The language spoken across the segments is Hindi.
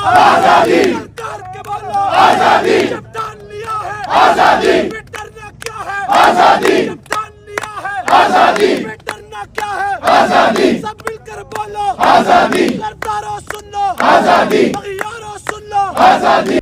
आजादी, सरकार के बोलो आजादी, जब ठान लिया है आजादी, फिर डरना क्या है, आजादी, जब ठान लिया है आजादी, फिर डरना क्या है, आजादी, सब मिलकर बोलो आजादी, सरदारों सुन लो, आजादी, अगियारों सुन लो, आजादी।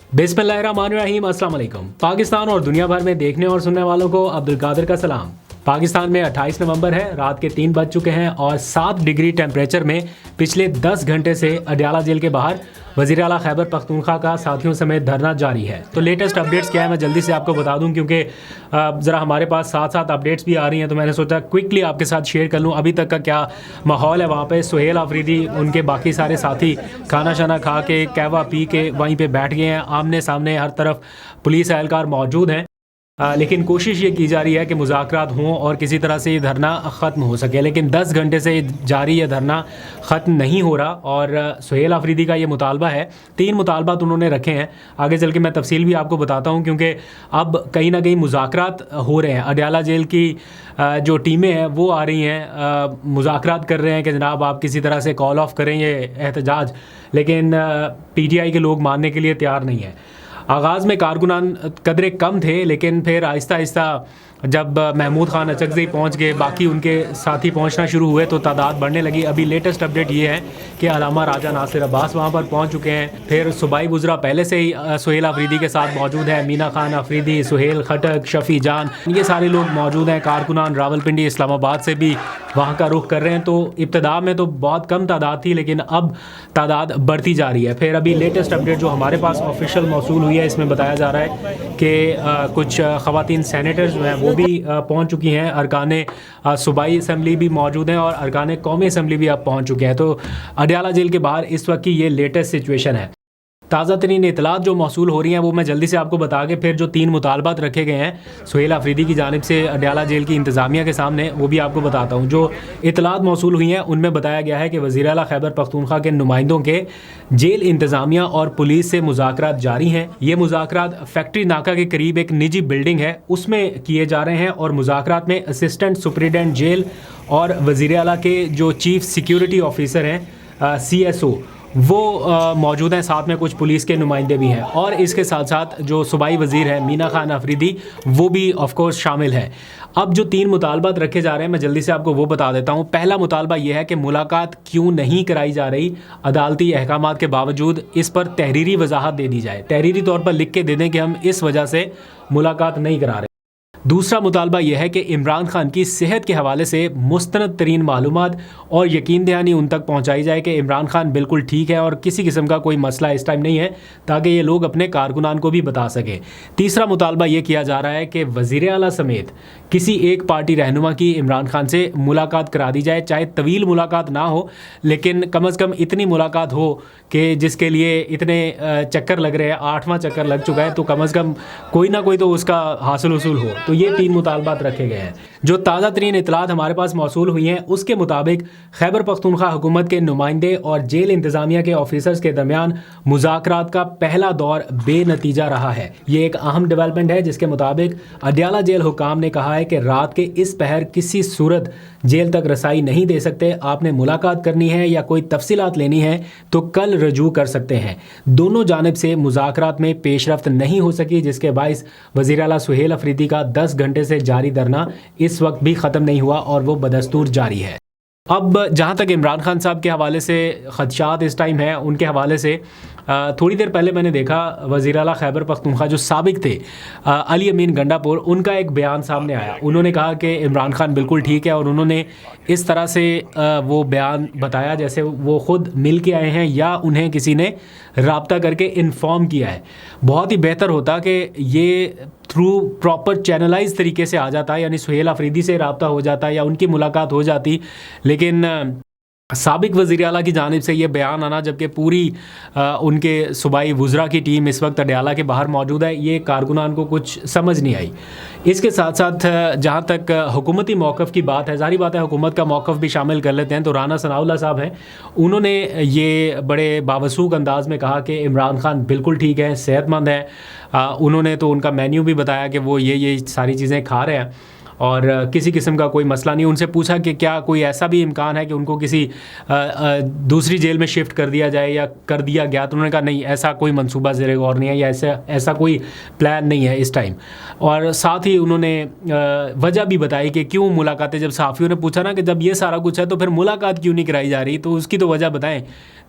बिस्मिल्लाहिर्रहमानिर्रहीम, अस्सलाम वालेकुम। पाकिस्तान और दुनिया भर में देखने और सुनने वालों को अब्दुल कादिर का सलाम। पाकिस्तान में 28 नवंबर है, रात के 3 बज चुके हैं और 7 डिग्री टेम्परेचर में पिछले 10 घंटे से अडयाला जेल के बाहर वज़ीर आला खैबर पख्तूनख्वा का साथियों समेत धरना जारी है। तो लेटेस्ट अपडेट्स क्या है मैं जल्दी से आपको बता दूं, क्योंकि ज़रा हमारे पास साथ साथ अपडेट्स भी आ रही हैं, तो मैंने सोचा क्विकली आपके साथ शेयर कर लूं अभी तक का क्या माहौल है वहाँ पे। सुहेल आफरीदी उनके बाकी सारे साथी खाना शाना खा के कहवा पी के वहीं पे बैठ गए हैं। आमने सामने हर तरफ पुलिस एहलकार मौजूद हैं, लेकिन कोशिश ये की जा रही है कि मुज़ाकरात हों और किसी तरह से ये धरना ख़त्म हो सके। लेकिन 10 घंटे से जारी ये धरना ख़त्म नहीं हो रहा और सुहेल आफरीदी का ये मुतालबा है। 3 मुतालबात उन्होंने रखे हैं, आगे चल के मैं तफसील भी आपको बताता हूँ, क्योंकि अब कहीं ना कहीं मुज़ाकरात हो रहे हैं। अडयाला जेल की जो टीमें हैं वो आ रही हैं, मुज़ाकरात कर रहे हैं कि जनाब आप किसी तरह से कॉल ऑफ करें ये एहतजाज, लेकिन PTI के लोग मानने के लिए तैयार नहीं है। आगाज़ में कारकुनान कदरे कम थे, लेकिन फिर आहिस्ता आहिस्ता जब महमूद खान अचकज़ई पहुंच गए, बाकी उनके साथी पहुंचना शुरू हुए तो तादाद बढ़ने लगी। अभी लेटेस्ट अपडेट ये है कि अलामा राजा नासिर अब्बास वहां पर पहुंच चुके हैं। फिर सूबाई वुज़रा पहले से ही सुहेल आफरीदी के साथ मौजूद है, मीना खान आफरीदी, सुहेल खटक, शफ़ी जान, ये सारे लोग मौजूद हैं। कारकुनान रावलपिंडी इस्लामाबाद से भी वहाँ का रुख कर रहे हैं। तो इब्तदा में तो बहुत कम तादाद थी, लेकिन अब तादाद बढ़ती जा रही है। फिर अभी लेटेस्ट अपडेट जो हमारे पास ऑफिशियल मौसूल हुई है, इसमें बताया जा रहा है कि कुछ ख़वातीन सेनेटर्स जो हैं वो भी पहुंच चुकी हैं। अरकाने सूबाई असम्बली भी मौजूद हैं और अरकाने कौमी असम्बली भी अब पहुंच चुके हैं। तो अडयाला जेल के बाहर इस वक्त की ये लेटेस्ट सिचुएशन है। ताज़ा तरीन इतलात जो मौसूल हो रही हैं वो मैं जल्दी से आपको बता के फिर जो 3 मुतालबात रखे गए हैं सुहेल आफरीदी की जानिब से अडयाला जेल की इंतज़ामिया के सामने, वो भी आपको बताता हूँ। जो इतलात मौसूल हुई हैं उनमें बताया गया है कि वज़ीर आला खैबर पख्तूनख्वा के नुमाइंदों के जेल इंतज़ामिया और पुलिस से मुज़ाकरात जारी हैं। ये मुज़ाकरात फैक्ट्री नाका के करीब एक निजी बिल्डिंग है उसमें किए जा रहे हैं और मुज़ाकरात में असिस्टेंट सुपरिटेंडेंट जेल और वज़ीर आला के जो चीफ़ सिक्योरिटी ऑफिसर हैं CSO वो मौजूद हैं, साथ में कुछ पुलिस के नुमाइंदे भी हैं और इसके साथ साथ जो सूबाई वज़ीर है मीना खान आफरीदी वो भी ऑफ कोर्स शामिल है। अब जो 3 मुतालबात रखे जा रहे हैं मैं जल्दी से आपको वो बता देता हूँ। पहला मुतालबा ये है कि मुलाकात क्यों नहीं कराई जा रही, अदालती अहकामात के बावजूद इस पर तहरीरी वजाहत दे दी जाए, तहरीरी तौर पर लिख के दे दें कि हम इस वजह से मुलाकात नहीं करा रहे। दूसरा मुतालबा यह है कि इमरान खान की सेहत के हवाले से मुस्तनद तरीन मालूमात और यकीन दहानी उन तक पहुँचाई जाए कि इमरान खान बिल्कुल ठीक है और किसी किस्म का कोई मसला इस टाइम नहीं है, ताकि ये लोग अपने कारकुनान को भी बता सकें। तीसरा मुतालबा ये किया जा रहा है कि वज़ीर आला समेत किसी एक पार्टी रहनुमा की इमरान खान से मुलाकात करा दी जाए, चाहे तवील मुलाकात ना हो, लेकिन कम अज़ कम इतनी मुलाकात हो कि जिसके लिए इतने चक्कर लग रहे हैं, 8वां चक्कर लग चुका है, तो कम अज़ कम कोई ना कोई तो उसका हासिल वसूल हो। तो ये 3 मुतालबात रखे गए हैं। जो ताज़ा तरीन इतलात हमारे पास मौसूल हुई हैं उसके मुताबिक खैबर पख्तूनख्वा हुकूमत के नुमाइंदे और जेल इंतज़ामिया के ऑफिसर्स के दरमियान मुज़ाकरात का पहला दौर बेनतीजा रहा है। ये एक अहम डेवलपमेंट है जिसके मुताबिक अडयाला जेल हुकाम ने कहा है कि रात के इस पहर किसी सूरत जेल तक रसाई नहीं दे सकते। आपने मुलाकात करनी है या कोई तफसीलात लेनी है तो कल रजू कर सकते हैं। दोनों जानिब से मुज़ाकरात में पेशरफ्त नहीं हो सकी, जिसके बाइस वज़ीर आला सुहेल आफरीदी का 10 घंटे से जारी धरना इस वक्त भी ख़त्म नहीं हुआ और वो बदस्तूर जारी है। अब जहाँ तक इमरान खान साहब के हवाले से ख़दशात इस टाइम है, उनके हवाले से थोड़ी देर पहले मैंने देखा वज़ीर आला खैबर पख्तूनख्वा जो साबिक थे अली अमीन गंडापुर, उनका एक बयान सामने आया। उन्होंने कहा कि इमरान खान बिल्कुल ठीक है और उन्होंने इस तरह से वो बयान बताया जैसे वो ख़ुद मिल के आए हैं या उन्हें किसी ने राब्ता करके इन्फॉर्म किया है। बहुत ही बेहतर होता कि ये थ्रू प्रॉपर चैनलाइज तरीके से आ जाता, यानी सुहेल आफरीदी से राब्ता हो जाता या उनकी मुलाकात हो जाती, लेकिन साबिक वज़ीर आला की जानिब से ये बयान आना, जबकि पूरी उनके सूबाई वुज़रा की टीम इस वक्त अडयाला के बाहर मौजूद है, ये कारकुनान को कुछ समझ नहीं आई। इसके साथ साथ जहाँ तक हुकूमती मौक़िफ़ की बात है, ज़ाहिर बात है हुकूमत का मौक़िफ़ भी शामिल कर लेते हैं। तो राना सनाउल्लाह साहब हैं, उन्होंने ये बड़े बावसूख अंदाज़ में कहा कि इमरान खान बिल्कुल ठीक है, सेहतमंद है। उन्होंने तो उनका मेन्यू भी बताया कि वो ये सारी चीज़ें खा रहे हैं और किसी किस्म का कोई मसला नहीं। उनसे पूछा कि क्या कोई ऐसा भी इम्कान है कि उनको किसी दूसरी जेल में शिफ्ट कर दिया जाए या कर दिया गया, तो उन्होंने कहा नहीं, ऐसा कोई मंसूबा ज़ेरे गौर नहीं है या ऐसा कोई प्लान नहीं है इस टाइम। और साथ ही उन्होंने वजह भी बताई कि क्यों मुलाकातें, जब सहाफ़ियों ने पूछा ना कि जब ये सारा कुछ है तो फिर मुलाकात क्यों नहीं कराई जा रही, तो उसकी तो वजह बताएं।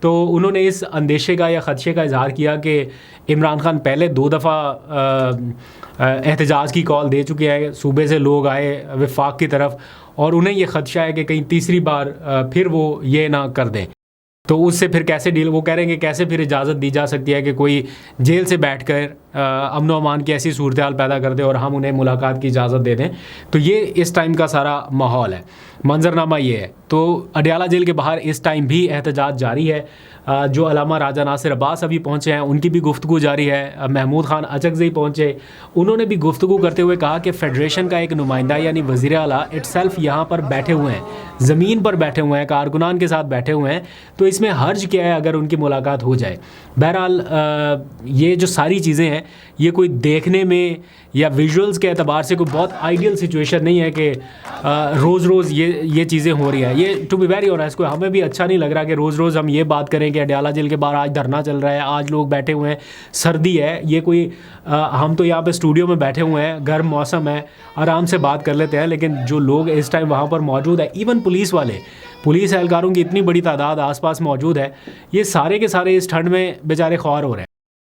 तो उन्होंने इस अंदेशे का या ख़दशे का इजहार किया कि इमरान खान पहले 2 दफ़ा एहतजाज की कॉल दे चुके हैं, सूबे से लोग आए वफाक की तरफ, और उन्हें ये ख़दशा है कि कहीं तीसरी बार फिर वो ये ना कर दें। तो उससे फिर कैसे डील, वो कह रहे हैं कि कैसे फिर इजाज़त दी जा सकती है कि कोई जेल से बैठकर अमन व अमान की ऐसी सूरत हाल पैदा कर दे और हम उन्हें मुलाकात की इजाज़त दे दें। तो ये इस टाइम का सारा माहौल है, मंजरनामा ये है। तो अडयाला जेल के बाहर इस टाइम भी एहतजाज जारी है। जो अलामा राजा नासिर अब्बास अभी पहुँचे हैं, उनकी भी गुफ्तगू जारी है। महमूद खान अचकज़ई पहुँचे, उन्होंने भी गुफ्तगू करते हुए कहा कि फ़ेडरेशन का एक नुमाइंदा यानी वज़ीर आला इटसेल्फ यहाँ पर बैठे हुए हैं, ज़मीन पर बैठे हुए हैं, कारकुनान के साथ बैठे हुए हैं, तो इसमें हर्ज क्या है अगर उनकी मुलाकात हो जाए। बहरहाल ये जो सारी चीज़ें हैं, ये कोई देखने में या विजुअल्स के एतबार से कोई बहुत आइडियल सिचुएशन नहीं है कि रोज़ रोज़ ये चीज़ें हो रही हैं। ये टू बी वेरी ऑनेस्ट, को हमें भी अच्छा नहीं लग रहा कि रोज़ रोज़ हम ये बात करें कि अडयाला जेल के बाहर आज धरना चल रहा है, आज लोग बैठे हुए हैं, सर्दी है, ये कोई हम तो यहाँ पे स्टूडियो में बैठे हुए हैं, गर्म मौसम है, आराम से बात कर लेते हैं। लेकिन जो लोग इस टाइम वहाँ पर मौजूद है, इवन पुलिस वाले, पुलिस एहलकारों की इतनी बड़ी तादाद आसपास मौजूद है, ये सारे के सारे इस ठंड में बेचारे ख्वार हो रहे हैं।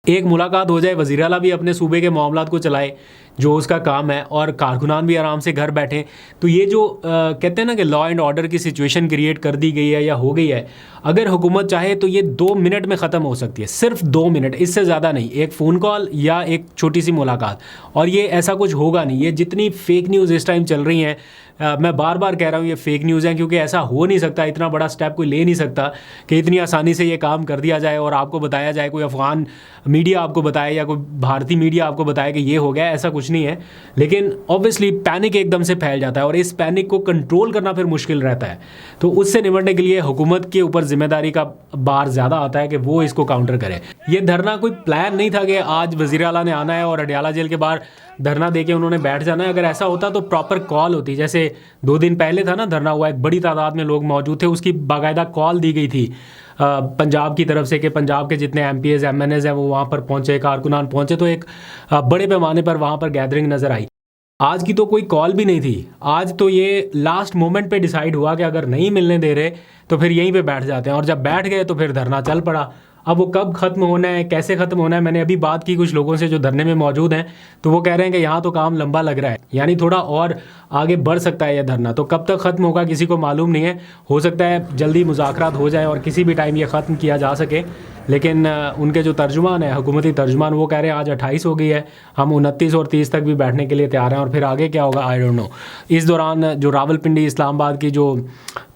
एक मुलाकात हो जाए, वज़ीर आला भी अपने सूबे के मामलात को चलाए जो उसका काम है, और कारकुनान भी आराम से घर बैठें, तो ये जो कहते हैं ना कि लॉ एंड ऑर्डर की सिचुएशन क्रिएट कर दी गई है या हो गई है, अगर हुकूमत चाहे तो ये 2 मिनट में ख़त्म हो सकती है, सिर्फ 2 मिनट, इससे ज़्यादा नहीं। एक फ़ोन कॉल या एक छोटी सी मुलाकात, और ये ऐसा कुछ होगा नहीं। ये जितनी फ़ेक न्यूज़ इस टाइम चल रही हैं, मैं बार बार कह रहा हूँ ये फ़ेक न्यूज़ हैं, क्योंकि ऐसा हो नहीं सकता, इतना बड़ा स्टेप कोई ले नहीं सकता कि इतनी आसानी से ये काम कर दिया जाए और आपको बताया जाए, कोई अफ़गान मीडिया आपको बताए या कोई भारतीय मीडिया आपको बताए कि ये हो गया। ऐसा कुछ नहीं है। लेकिन ऑब्वियसली पैनिक एकदम से फैल जाता है और इस पैनिक को कंट्रोल करना फिर मुश्किल रहता है। तो उससे निपटने के लिए हुकूमत के ऊपर जिम्मेदारी का बार ज़्यादा आता है कि वो इसको काउंटर करे। ये धरना कोई प्लान नहीं था कि आज वज़ीर आला ने आना है और अडयाला जेल के बाहर धरना देके उन्होंने बैठ जाना है। अगर ऐसा होता तो प्रॉपर कॉल होती, जैसे 2 दिन पहले था ना धरना हुआ, एक बड़ी तादाद में लोग मौजूद थे, उसकी बाकायदा कॉल दी गई थी पंजाब की तरफ से कि पंजाब के जितने MPs MNAs हैं वो वहाँ पर पहुँचे, कारकुनान पहुँचे, तो एक बड़े पैमाने पर वहाँ पर गैदरिंग नज़र आई। आज की तो कोई कॉल भी नहीं थी। आज तो ये लास्ट मोमेंट पे डिसाइड हुआ कि अगर नहीं मिलने दे रहे तो फिर यहीं पे बैठ जाते हैं, और जब बैठ गए तो फिर धरना चल पड़ा। अब वो कब ख़त्म होना है, कैसे ख़त्म होना है, मैंने अभी बात की कुछ लोगों से जो धरने में मौजूद हैं, तो वो कह रहे हैं कि यहाँ तो काम लंबा लग रहा है, यानी थोड़ा और आगे बढ़ सकता है यह धरना। तो कब तक ख़त्म होगा किसी को मालूम नहीं है। हो सकता है जल्दी मुज़ाकरात हो जाए और किसी भी टाइम ये ख़त्म किया जा सके। लेकिन उनके जो तर्जुमान है, हुकूमती तर्जुमान, वो कह रहे हैं आज 28 हो गई है, हम 29 और 30 तक भी बैठने के लिए तैयार हैं, और फिर आगे क्या होगा आई डोंट नो। इस दौरान जो रावलपिंडी इस्लामाबाद की जो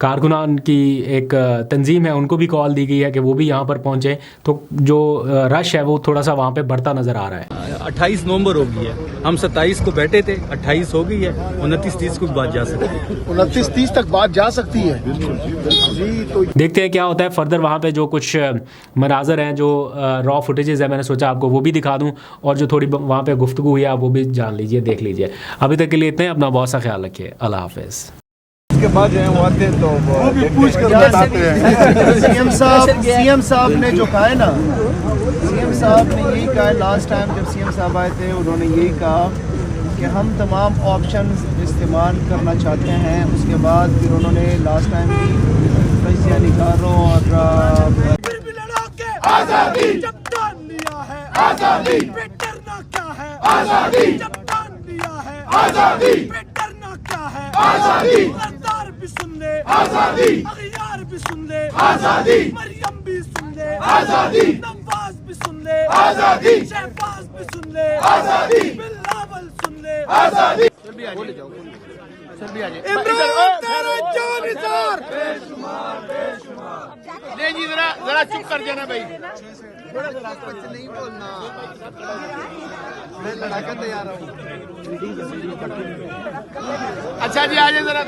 कारकुनान की एक तंजीम है, उनको भी कॉल दी गई है कि वो भी यहाँ पर पहुँचे, तो जो रश है वो थोड़ा सा वहाँ पर बढ़ता नज़र आ रहा है। 28 नवंबर हो गई है, हम 27 को बैठे थे, 28 हो गई है, 29-30 को बात जा सकती है, 29-30 तक बात जा सकती है जी। तो देखते हैं क्या होता है फर्दर। वहाँ पे जो कुछ मनाजर हैं, जो रॉ फुटेजेस है, मैंने सोचा आपको वो भी दिखा दूँ, और जो थोड़ी वहाँ पे गुफ्तगू हुई है आप वो भी जान लीजिए, देख लीजिए। अभी तक के लिए इतने, अपना बहुत सा ख्याल रखिए, अल्लाह हाफिज़। इसके बाद जो है वो आते हैं तो वो पूछ कर बताते हैं। सीएम साहब ने जो कहा है ना, सीएम साहब ने यही कहा है, लास्ट टाइम जब सीएम साहब आए थे उन्होंने यही कहा कि हम तमाम ऑप्शन इस्तेमाल करना चाहते हैं। उसके बाद फिर उन्होंने लास्ट टाइम भी पैसे निकालों और फिर भी लड़ा के आजादी जब ठान लिया है, आजादी पे डरना क्या है, आजादी जब ठान लिया है, आजादी पे डरना क्या है, आजादी सरदार भी सुन ले, आजादी अगयार भी सुन ले, आजादी मरियम भी सुन ले, आजादी नवाज भी सुन ले, आजादी शहबाज भी सुन ले, आजादी बिलावल सुन ले, आजादी इमरान तेरा जान निसार, कुछ नहीं बोलना, मैं लड़ाका तैयार हूँ। अच्छा जी, आइए जरा।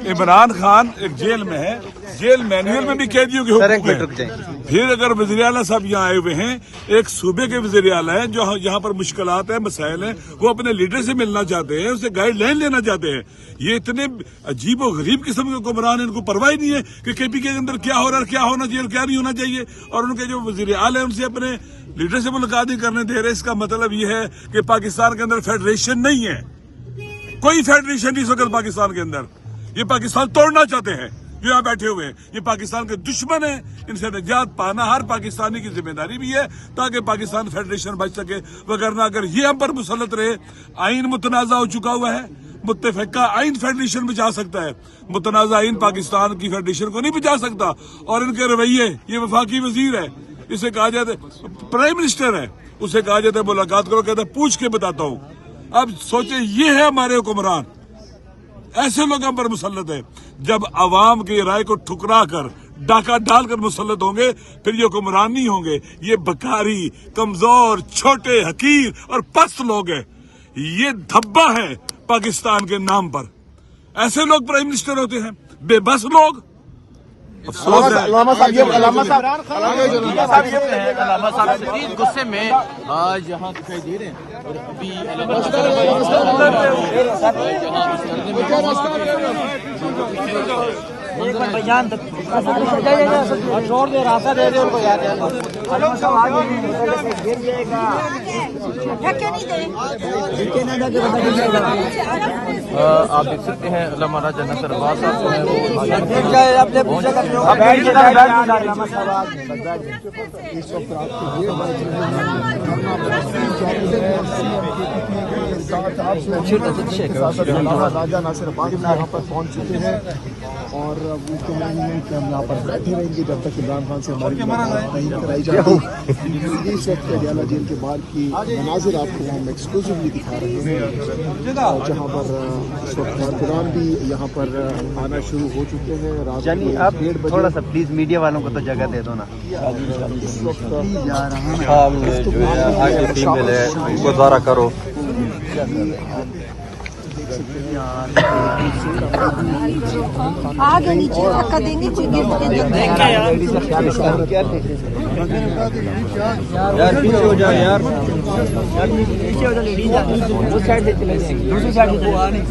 इमरान खान एक जेल में है, जेल मैनुअल में भी कैदियों की हुकूक है। फिर अगर वज़ीर आला साहब यहाँ आए हुए हैं, एक सूबे के वज़ीर आला है जो यहाँ पर मुश्किलात है, मसाइल हैं, वो अपने लीडर से मिलना चाहते हैं, उससे गाइडलाइन लेना चाहते हैं। ये इतने अजीब और गरीब किस्म के हुक्मरान, इनको परवाह ही नहीं है कि केपी के अंदर क्या हो रहा है, क्या होना चाहिए और क्या नहीं होना चाहिए। और उनके जो वज़ीर आला है उनसे अपने लीडर से मुलाकात नहीं करने दे रहे। इसका मतलब ये है कि पाकिस्तान के अंदर फेडरेशन नहीं है, कोई फेडरेशन नहीं इस वक्त पाकिस्तान के अंदर। ये पाकिस्तान तोड़ना चाहते हैं जो यहाँ बैठे हुए हैं, ये पाकिस्तान के दुश्मन हैं। इनसे निजात पाना हर पाकिस्तानी की जिम्मेदारी भी है ताकि पाकिस्तान फेडरेशन बच सके। वगरना अगर ये हम पर मुसल्लत रहे, आइन मुतनाज़ा हो चुका हुआ है, मुत्तफ़िका आइन फेडरेशन बचा सकता है, मुतनाज़ा आइन पाकिस्तान की फेडरेशन को नहीं बचा सकता। और इनके रवैये, ये वफाकी वजीर है, इसे कहा जाता है प्राइम मिनिस्टर है, उसे कहा जाता है मुलाकात करो, कहता है पूछ के बताता हूँ। अब सोचे ये है हमारे हुक्मरान, ऐसे लोगों पर मुसल्लत है। जब अवाम की राय को ठुकरा कर डाका डालकर मुसल्लत होंगे, फिर ये हुक्मरान नहीं होंगे, ये बकारी, कमजोर, छोटे, हकीर और पस्त लोग हैं। ये धब्बा है पाकिस्तान के नाम पर। ऐसे लोग प्राइम मिनिस्टर होते हैं, बेबस लोग। अफसोस है। अलामा साहब शदीद गुस्से में आज यहाँ दिखाई दे रहे हैं। और अभी बयान छोड़ दे, रास्ता दे दे उनको याद आप देख सकते हैं अल्लामा राजा नसर अब्बास राजा नासिर अब्बास यहाँ पर पहुँच चुके हैं और वो कह रहे हैं कि हम यहाँ पर बैठे रहेंगे जब तक इमरान खान से हमारी मुलाकात नहीं कराई जाती। इस वक्त पटियाला जेल के बाहर की मनाजिर आपको हम एक्सक्लूसिवली दिखा रहे हैं, जहाँ पर इस वक्त कारकुनान भी यहाँ पर आना शुरू हो चुके हैं। रात आप थोड़ा सा प्लीज मीडिया वालों को तो जगह दे दो ना। इस वक्त गुजारा करो। आगे नीचे धक्का देंगे यार पीछे हो जाओ यार पीछे हो जाओ लेडीज उस साइड से चले जाएंगे, दूसरी साइड से वो आ नहीं।